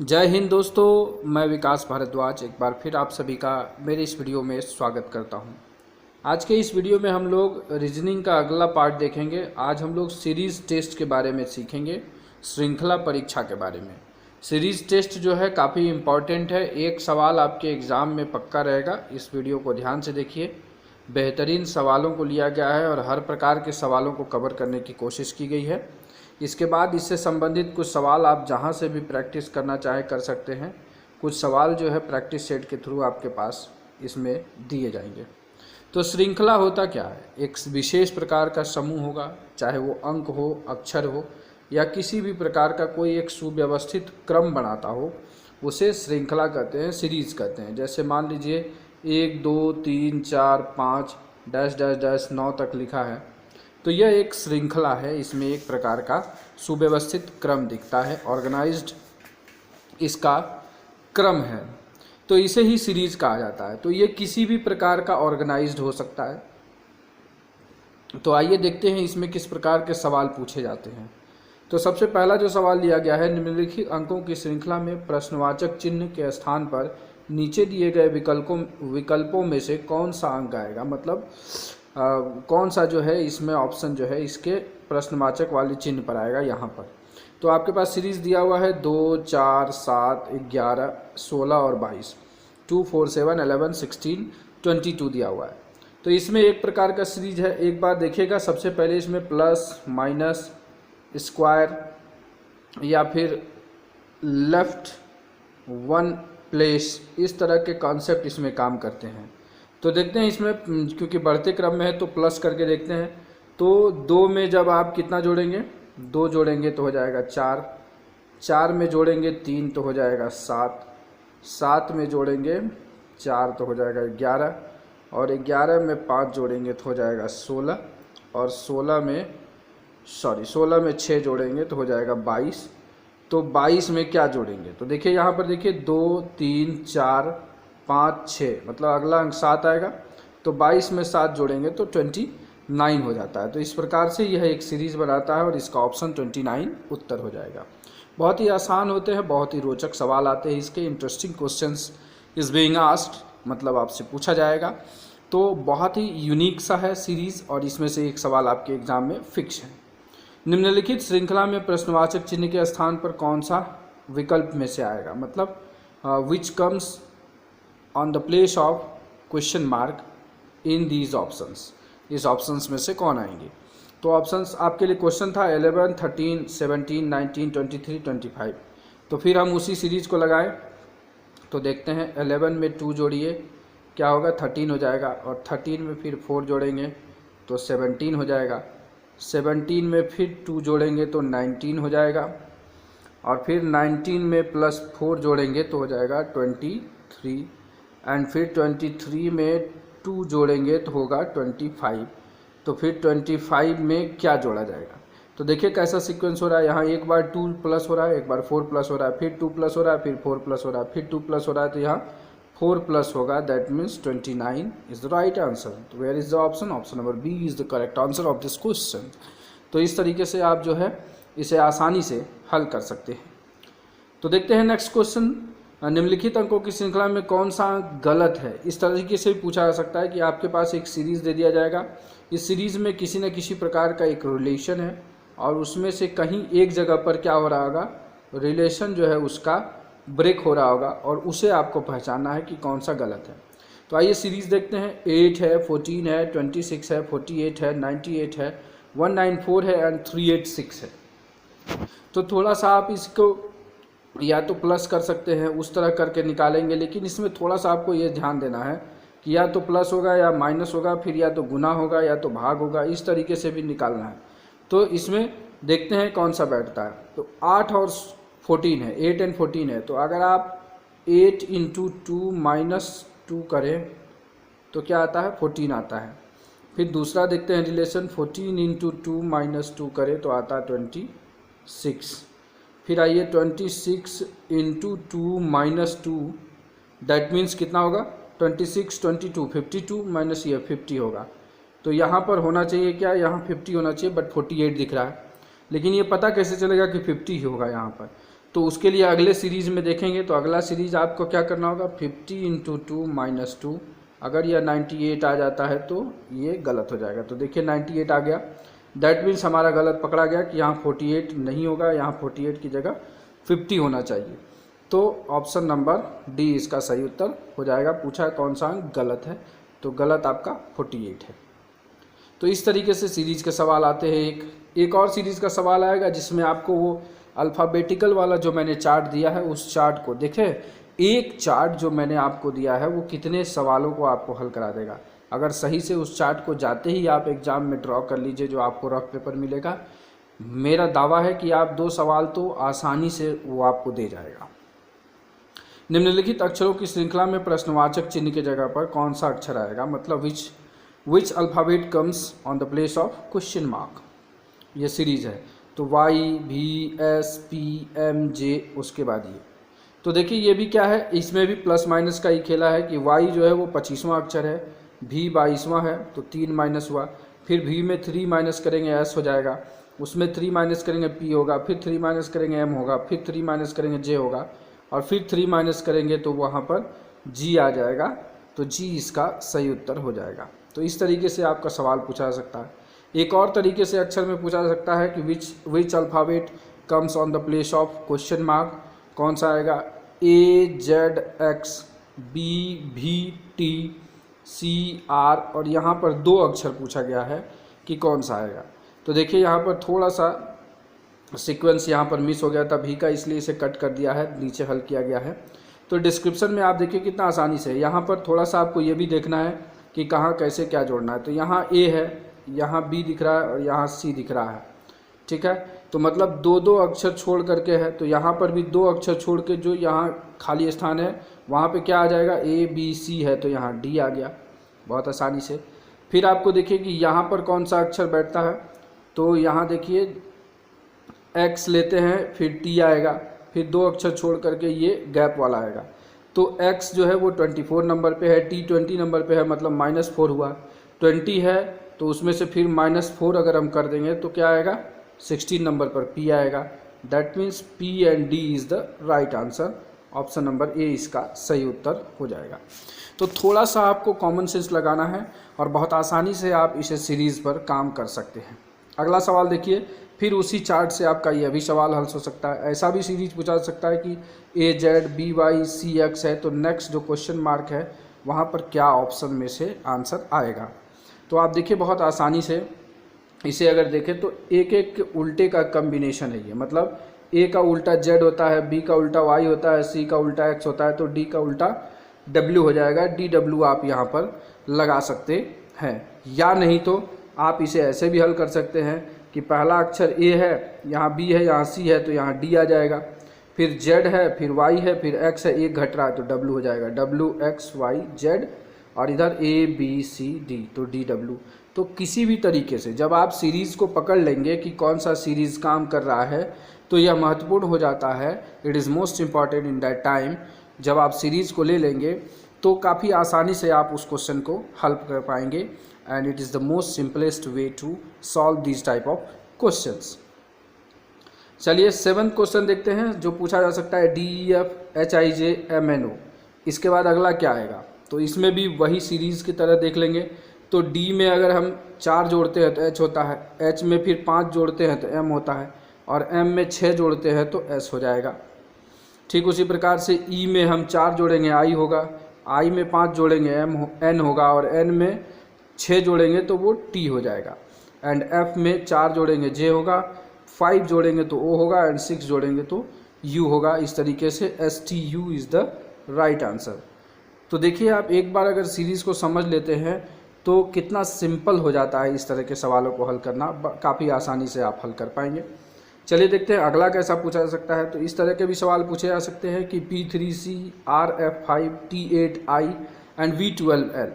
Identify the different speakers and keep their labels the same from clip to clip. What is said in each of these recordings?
Speaker 1: जय हिंद दोस्तों, मैं विकास भारद्वाज एक बार फिर आप सभी का मेरे इस वीडियो में स्वागत करता हूं। आज के इस वीडियो में हम लोग रीजनिंग का अगला पार्ट देखेंगे। आज हम लोग सीरीज़ टेस्ट के बारे में सीखेंगे, श्रृंखला परीक्षा के बारे में। सीरीज़ टेस्ट जो है काफ़ी इम्पॉर्टेंट है, एक सवाल आपके एग्ज़ाम में पक्का रहेगा। इस वीडियो को ध्यान से देखिए, बेहतरीन सवालों को लिया गया है और हर प्रकार के सवालों को कवर करने की कोशिश की गई है। इसके बाद इससे संबंधित कुछ सवाल आप जहां से भी प्रैक्टिस करना चाहें कर सकते हैं। कुछ सवाल जो है प्रैक्टिस सेट के थ्रू आपके पास इसमें दिए जाएंगे। तो श्रृंखला होता क्या है? एक विशेष प्रकार का समूह होगा, चाहे वो अंक हो, अक्षर हो या किसी भी प्रकार का कोई एक सुव्यवस्थित क्रम बनाता हो, उसे श्रृंखला कहते हैं, सीरीज कहते हैं। जैसे मान लीजिए 1 2 3 4 5 डैश डैश डैश 9 तक लिखा है, तो यह एक श्रृंखला है। इसमें एक प्रकार का सुव्यवस्थित क्रम दिखता है, ऑर्गेनाइज्ड इसका क्रम है, तो इसे ही सीरीज कहा जाता है। तो ये किसी भी प्रकार का ऑर्गेनाइज्ड हो सकता है। तो आइए देखते हैं इसमें किस प्रकार के सवाल पूछे जाते हैं। तो सबसे पहला जो सवाल लिया गया है, निम्नलिखित अंकों की श्रृंखला में प्रश्नवाचक चिन्ह के स्थान पर नीचे दिए गए विकल्पों में से कौन सा अंक आएगा। मतलब कौन सा जो है इसमें ऑप्शन जो है इसके प्रश्नवाचक वाले चिन्ह पर आएगा यहाँ पर। तो आपके पास सीरीज दिया हुआ है 2 4 7 11 16 और 22, 2 4 7 11 16 22 दिया हुआ है। तो इसमें एक प्रकार का सीरीज है। एक बार देखिएगा, सबसे पहले इसमें प्लस माइनस स्क्वायर या फिर लेफ्ट वन प्लेस, इस तरह के कॉन्सेप्ट इसमें काम करते हैं। तो देखते हैं इसमें, क्योंकि बढ़ते क्रम में है तो प्लस करके देखते हैं। तो 2 में जब आप कितना जोड़ेंगे, 2 जोड़ेंगे तो हो जाएगा 4, 4 में जोड़ेंगे 3 तो हो जाएगा 7, 7 में जोड़ेंगे 4 तो हो जाएगा 11, और 11 में 5 जोड़ेंगे तो हो जाएगा 16, और 16 में 6 जोड़ेंगे तो हो जाएगा 22। तो 22 में क्या जोड़ेंगे, तो देखिए यहाँ पर देखिए 2 3 4 5 6, मतलब अगला अंक 7 आएगा। तो 22 में 7 जोड़ेंगे तो 29 हो जाता है। तो इस प्रकार से यह एक सीरीज बनाता है और इसका ऑप्शन 29 उत्तर हो जाएगा। बहुत ही आसान होते हैं, बहुत ही रोचक सवाल आते हैं इसके। Interesting questions is being asked, मतलब आपसे पूछा जाएगा। तो बहुत ही यूनिक सा है सीरीज, और इसमें से एक सवाल आपके एग्जाम में फिक्स है। निम्नलिखित श्रृंखला में प्रश्नवाचक चिन्ह के स्थान पर कौन सा विकल्प में से आएगा। मतलब which comes on the place of question mark in these options, इस ऑप्शंस में से कौन आएंगे। तो ऑप्शंस आपके लिए क्वेश्चन था 11 13 17 19 23 25। तो फिर हम उसी सीरीज को लगाएं। तो देखते हैं 11 में 2 जोड़िए क्या होगा, 13 हो जाएगा, और 13 में फिर 4 जोड़ेंगे तो 17 हो जाएगा, 17 में फिर 2 जोड़ेंगे तो 19 हो जाएगा, और फिर 19 में प्लस 4 जोड़ेंगे तो हो जाएगा 23, एंड फिर 23 में 2 जोड़ेंगे तो होगा 25। तो फिर 25 में क्या जोड़ा जाएगा, तो देखिए कैसा सीक्वेंस हो रहा है। यहाँ एक बार 2 प्लस हो रहा है, एक बार 4 प्लस हो रहा है, फिर 2 प्लस हो रहा है, फिर 4 प्लस हो रहा है, फिर 2 प्लस हो रहा है, तो यहाँ 4 प्लस होगा। That means 29 is the right answer. तो where is the option? Option number B is the correct answer of this question. तो इस तरीके से आप जो है इसे आसानी से हल कर सकते हैं। तो देखते हैं नेक्स्ट क्वेश्चन, निम्नलिखित अंकों की श्रृंखला में कौन सा अंक गलत है। इस तरीके से भी पूछा जा सकता है कि आपके पास एक सीरीज दे दिया जाएगा, इस सीरीज में किसी न किसी प्रकार का एक रिलेशन है, और उसमें से कहीं एक जगह पर क्या हो रहा होगा, रिलेशन जो है उसका ब्रेक हो रहा होगा, और उसे आपको पहचानना है कि कौन सा गलत है। तो आइए सीरीज देखते हैं। 8 है, 14 है, 26 है, 48 है, 98 है, 194 है एंड 386 है। तो थोड़ा सा आप इसको या तो प्लस कर सकते हैं, उस तरह करके निकालेंगे, लेकिन इसमें थोड़ा सा आपको ये ध्यान देना है कि या तो प्लस होगा या माइनस होगा, फिर या तो गुना होगा या तो भाग होगा, इस तरीके से भी निकालना है। तो इसमें देखते हैं कौन सा बैठता है। तो 8 और 14 है, 8 एंड 14 है। तो अगर आप 8 इंटू 2 माइनस 2 करें तो क्या आता है, 14 आता है। फिर दूसरा देखते हैं रिलेशन, 14 इंटू 2 माइनस 2 करें तो आता है 26। फिर आइए 26 इंटू 2 माइनस 2, दैट मीन्स कितना होगा, 26 22 52 माइनस ये 50 होगा। तो यहाँ पर होना चाहिए क्या, यहाँ 50 होना चाहिए, बट 48 दिख रहा है। लेकिन ये पता कैसे चलेगा कि 50 ही होगा यहाँ पर। तो उसके लिए अगले सीरीज़ में देखेंगे। तो अगला सीरीज़ आपको क्या करना होगा, 50 × 2 - 2। अगर यह 98 आ जाता है तो ये गलत हो जाएगा। तो देखिए 98 आ गया, दैट मीन्स हमारा गलत पकड़ा गया कि यहाँ 48 नहीं होगा, यहाँ 48 की जगह 50 होना चाहिए। तो ऑप्शन नंबर डी इसका सही उत्तर हो जाएगा। पूछा है कौन सा अंक गलत है, तो गलत आपका 48 है। तो इस तरीके से सीरीज़ के सवाल आते हैं। एक और सीरीज़ का सवाल आएगा जिसमें आपको वो अल्फ़ाबेटिकल वाला जो मैंने चार्ट दिया है उस चार्ट को देखें। एक चार्ट जो मैंने आपको दिया है वो कितने सवालों को आपको हल करा देगा। अगर सही से उस चार्ट को जाते ही आप एग्ज़ाम में ड्रॉ कर लीजिए जो आपको रफ पेपर मिलेगा, मेरा दावा है कि आप 2 सवाल तो आसानी से वो आपको दे जाएगा। निम्नलिखित अक्षरों की श्रृंखला में प्रश्नवाचक चिन्ह की जगह पर कौन सा अक्षर आएगा, मतलब which alphabet comes on the place of question mark. ये सीरीज़ है तो वाई, भी, एस, पी, एम, जे, उसके बाद ये। तो देखिए ये भी क्या है, इसमें भी प्लस माइनस का ही खेला है कि वाई जो है वो 25वां अक्षर है, भी 22वां है तो 3 माइनस हुआ, फिर भी में 3 माइनस करेंगे एस हो जाएगा, उसमें 3 माइनस करेंगे पी होगा, फिर 3 माइनस करेंगे एम होगा, फिर 3 माइनस करेंगे जे होगा, और फिर 3 माइनस करेंगे तो वहाँ पर जी आ जाएगा। तो जी इसका सही उत्तर हो जाएगा। तो इस तरीके से आपका सवाल पूछा जा सकता है। एक और तरीके से अक्षर में पूछा जा सकता है कि which alphabet comes on the place of question mark. कौन सा आएगा, ए, जेड, एक्स, बी, भी, टी, सी, आर, और यहाँ पर 2 अक्षर पूछा गया है कि कौन सा आएगा। तो देखिए यहाँ पर थोड़ा सा सीक्वेंस यहाँ पर मिस हो गया था भी का, इसलिए इसे कट कर दिया है, नीचे हल किया गया है। तो डिस्क्रिप्शन में आप देखिए कितना आसानी से, यहाँ पर थोड़ा सा आपको ये भी देखना है कि कहाँ कैसे क्या जोड़ना है। तो यहाँ ए है, यहाँ बी दिख रहा है और यहाँ सी दिख रहा है, ठीक है। तो मतलब 2-2 अक्षर छोड़ करके है, तो यहाँ पर भी 2 अक्षर छोड़ के जो यहाँ खाली स्थान है वहाँ पे क्या आ जाएगा, ए, बी, सी है तो यहाँ डी आ गया बहुत आसानी से। फिर आपको देखिए कि यहाँ पर कौन सा अक्षर बैठता है, तो यहाँ देखिए एक्स लेते हैं, फिर टी आएगा, फिर 2 अक्षर छोड़ करके ये गैप वाला आएगा। तो एक्स जो है वो 24 नंबर पे है, टी 20 नंबर पे है, मतलब -4 हुआ। 20 है तो उसमें से फिर -4 अगर हम कर देंगे तो क्या आएगा, 16 नंबर पर पी आएगा। That means P and D is the right answer. Option number A इसका सही उत्तर हो जाएगा। तो थोड़ा सा आपको कॉमन सेंस लगाना है और बहुत आसानी से आप इसे सीरीज़ पर काम कर सकते हैं। अगला सवाल देखिए, फिर उसी चार्ट से आपका यह भी सवाल हल हो सकता है। ऐसा भी सीरीज पूछा जा सकता है कि ए, जेड, बी, वाई, सी, एक्स है, तो नेक्स्ट जो क्वेश्चन मार्क है वहाँ पर क्या ऑप्शन में से आंसर आएगा। तो आप देखिए बहुत आसानी से इसे अगर देखें तो एक एक उल्टे का कम्बिनेशन है ये, मतलब ए का उल्टा जेड होता है, बी का उल्टा वाई होता है, सी का उल्टा एक्स होता है, तो डी का उल्टा डब्ल्यू हो जाएगा। डी डब्ल्यू आप यहाँ पर लगा सकते हैं, या नहीं तो आप इसे ऐसे भी हल कर सकते हैं कि पहला अक्षर ए है, यहाँ बी है, यहाँ सी है, तो यहाँ डी आ जाएगा, फिर जेड है, फिर वाई है, फिर एक्स है, एक घट रहा है तो डब्ल्यू हो जाएगा, डब्ल्यू एक्स वाई जेड, और इधर ए बी सी डी तो डी डब्ल्यू। तो किसी भी तरीके से जब आप सीरीज़ को पकड़ लेंगे कि कौन सा सीरीज़ काम कर रहा है, तो यह महत्वपूर्ण हो जाता है। It is most important in that time. जब आप सीरीज़ को ले लेंगे तो काफ़ी आसानी से आप उस क्वेश्चन को हल कर पाएंगे, and it is the most simplest way to solve this type of questions. चलिए 7th क्वेश्चन देखते हैं जो पूछा जा सकता है, DEFHIJMNO। इसके बाद अगला क्या आएगा, तो इसमें भी वही सीरीज़ की तरह देख लेंगे। तो डी में अगर हम 4 जोड़ते हैं तो एच होता है, एच में फिर 5 जोड़ते हैं तो एम होता है, और एम में 6 जोड़ते हैं तो एस हो जाएगा। ठीक उसी प्रकार से ई में हम 4 जोड़ेंगे आई होगा, आई में 5 जोड़ेंगे एन होगा, और एन में 6 जोड़ेंगे तो वो टी हो जाएगा। एंड एफ में 4 जोड़ेंगे जे होगा, 5 जोड़ेंगे तो ओ होगा, एंड 6 जोड़ेंगे तो यू होगा। इस तरीके से STU is the right answer. तो देखिए आप एक बार अगर सीरीज़ को समझ लेते हैं तो कितना सिंपल हो जाता है इस तरह के सवालों को हल करना, काफ़ी आसानी से आप हल कर पाएंगे। चलिए देखते हैं अगला कैसा पूछा जा सकता है। तो इस तरह के भी सवाल पूछे जा सकते हैं कि P3C RF5 T8I and V12L।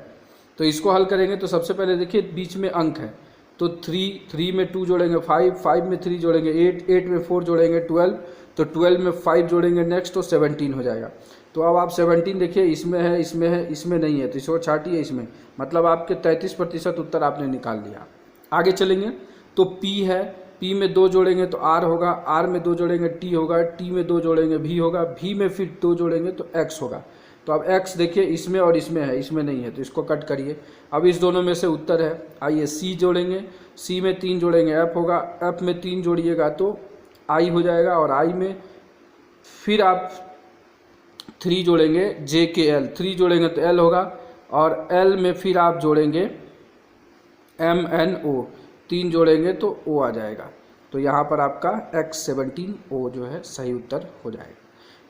Speaker 1: तो इसको हल करेंगे तो सबसे पहले देखिए बीच में अंक है, तो 3 में 2 जोड़ेंगे 5 में 3 जोड़ेंगे 8 में 4 जोड़ेंगे 12, तो 12 में 5 जोड़ेंगे नेक्स्ट तो 17 हो जाएगा। तो अब आप 17 देखिए इसमें है, इसमें है, इसमें नहीं है, तो इसको छाटिए इसमें, मतलब आपके 33% उत्तर आपने निकाल लिया। आगे चलेंगे तो P है, P में 2 जोड़ेंगे तो R होगा, R में 2 जोड़ेंगे T होगा, T में 2 जोड़ेंगे V होगा, V में फिर 2 जोड़ेंगे तो X होगा। तो अब X देखिए इसमें और इसमें है, इसमें नहीं है तो इसको कट करिए। अब इस दोनों में से उत्तर है, आइए C जोड़ेंगे, C में 3 जोड़ेंगे F होगा, F में 3 जोड़िएगा तो I हो जाएगा, और I में फिर आप 3 जोड़ेंगे J के L, 3 जोड़ेंगे तो L होगा, और L में फिर आप जोड़ेंगे M N O, 3 जोड़ेंगे तो O आ जाएगा। तो यहाँ पर आपका X17O जो है सही उत्तर हो जाएगा।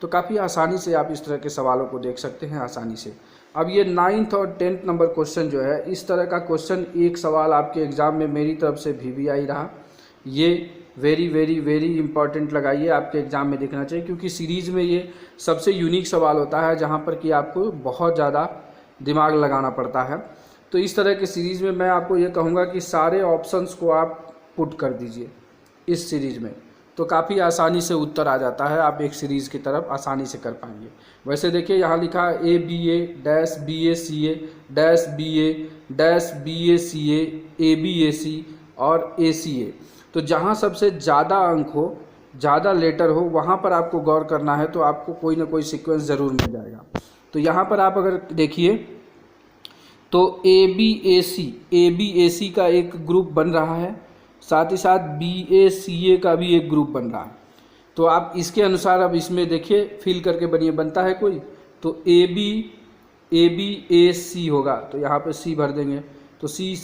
Speaker 1: तो काफ़ी आसानी से आप इस तरह के सवालों को देख सकते हैं आसानी से। अब ये 9th और 10th नंबर क्वेश्चन जो है, इस तरह का क्वेश्चन एक सवाल आपके एग्ज़ाम में मेरी तरफ से भी आई रहा। ये वेरी वेरी वेरी इंपॉर्टेंट लगाइए, आपके एग्ज़ाम में देखना चाहिए, क्योंकि सीरीज़ में ये सबसे यूनिक सवाल होता है जहाँ पर कि आपको बहुत ज़्यादा दिमाग लगाना पड़ता है। तो इस तरह की सीरीज़ में मैं आपको ये कहूँगा कि सारे ऑप्शंस को आप पुट कर दीजिए इस सीरीज़ में, तो काफ़ी आसानी से उत्तर आ जाता है, आप एक सीरीज़ की तरफ आसानी से कर पाएंगे। वैसे देखिए यहाँ लिखा है ABA dash BACA dash BA dash BACA ABAC और ACA। तो जहाँ सबसे ज़्यादा अंक हो, ज़्यादा लेटर हो, वहाँ पर आपको गौर करना है, तो आपको कोई ना कोई सीक्वेंस ज़रूर मिल जाएगा। तो यहाँ पर आप अगर देखिए तो ABAC का एक ग्रुप बन रहा है, साथ ही साथ BACA का भी एक ग्रुप बन रहा है। तो आप इसके अनुसार अब इसमें देखिए फिल करके बनिए, बनता है कोई, तो ABAC होगा, तो यहाँ पे C भर देंगे, तो C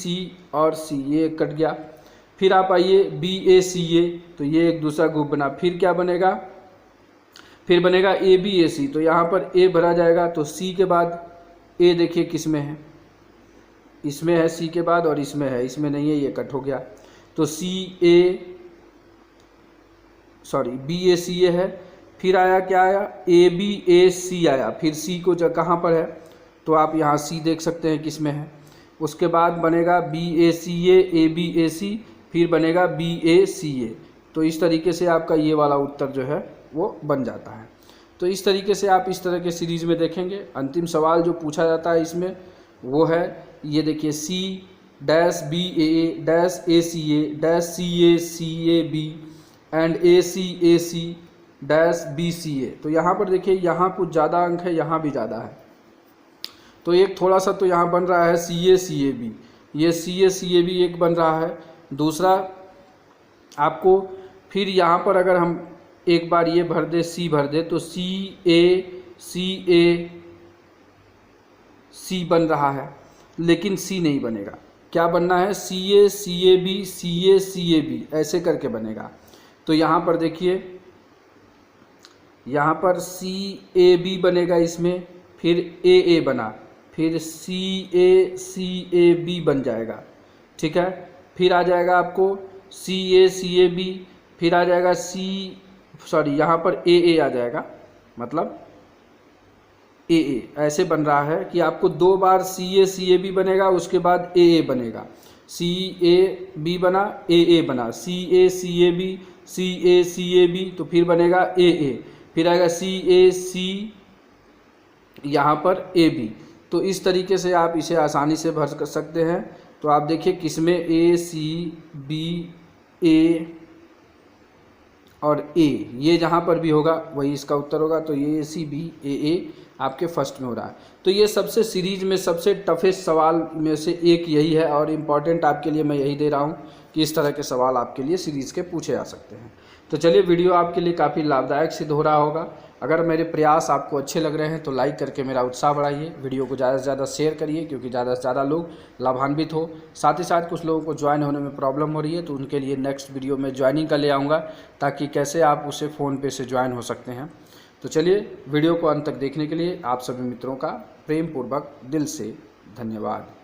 Speaker 1: और C ये कट गया। फिर आप आइए BACA, तो ये एक दूसरा ग्रुप बना। फिर क्या बनेगा, फिर बनेगा ABAC, तो यहाँ पर A भरा जाएगा, तो C के बाद A देखिए किस में है, इसमें है C के बाद, और इसमें है, इसमें नहीं है, ये कट हो गया। तो BACA है। फिर आया क्या आया, ABAC आया, फिर C को जब कहाँ पर है, तो आप यहाँ C देख सकते हैं किस में है। उसके बाद बनेगा BACA ABAC, फिर बनेगा BACA। तो इस तरीके से आपका ये वाला उत्तर जो है वो बन जाता है। तो इस तरीके से आप इस तरह के सीरीज़ में देखेंगे। अंतिम सवाल जो पूछा जाता है इसमें वो है, ये देखिए C dash BAA dash ACA dash CACAB and ACAC dash BCA। तो यहाँ पर देखिए यहाँ कुछ ज़्यादा अंक है, यहाँ भी ज़्यादा है, तो एक थोड़ा सा तो यहाँ बन रहा है CACAB, ये CACAB एक बन रहा है। दूसरा आपको फिर यहाँ पर अगर हम एक बार ये भर दे, C भर दे, तो CACAC बन रहा है, लेकिन C नहीं बनेगा। क्या बनना है, CACAB CACAB ऐसे करके बनेगा। तो यहाँ पर देखिए, यहाँ पर CAB बनेगा इसमें, फिर AA बना, फिर CACAB बन जाएगा, ठीक है। फिर आ जाएगा आपको CACAB, फिर आ जाएगा यहाँ पर AA आ जाएगा, मतलब AA ऐसे बन रहा है कि आपको 2 बार CACAB बनेगा, उसके बाद AA बनेगा, CAB बना AA बना, CACAB CACAB, तो फिर बनेगा AA, फिर आएगा CAC यहाँ पर AB। तो इस तरीके से आप इसे आसानी से भर कर सकते हैं। तो आप देखिए किसमें ACB A और A, ये जहाँ पर भी होगा वही इसका उत्तर होगा। तो ये ACB AA आपके फर्स्ट में हो रहा है। तो ये सबसे सीरीज में सबसे टफेस्ट सवाल में से एक यही है, और इम्पॉर्टेंट आपके लिए मैं यही दे रहा हूँ कि इस तरह के सवाल आपके लिए सीरीज़ के पूछे जा सकते हैं। तो चलिए, वीडियो आपके लिए काफ़ी लाभदायक सिद्ध हो रहा होगा। अगर मेरे प्रयास आपको अच्छे लग रहे हैं तो लाइक करके मेरा उत्साह बढ़ाइए, वीडियो को ज़्यादा से ज़्यादा शेयर करिए, क्योंकि ज़्यादा से ज़्यादा लोग लाभान्वित हो। साथ ही साथ कुछ लोगों को ज्वाइन होने में प्रॉब्लम हो रही है, तो उनके लिए नेक्स्ट वीडियो में ज्वाइनिंग का ले आऊँगा, ताकि कैसे आप उसे फ़ोन पे से ज्वाइन हो सकते हैं। तो चलिए, वीडियो को अंत तक देखने के लिए आप सभी मित्रों का प्रेम पूर्वक दिल से धन्यवाद।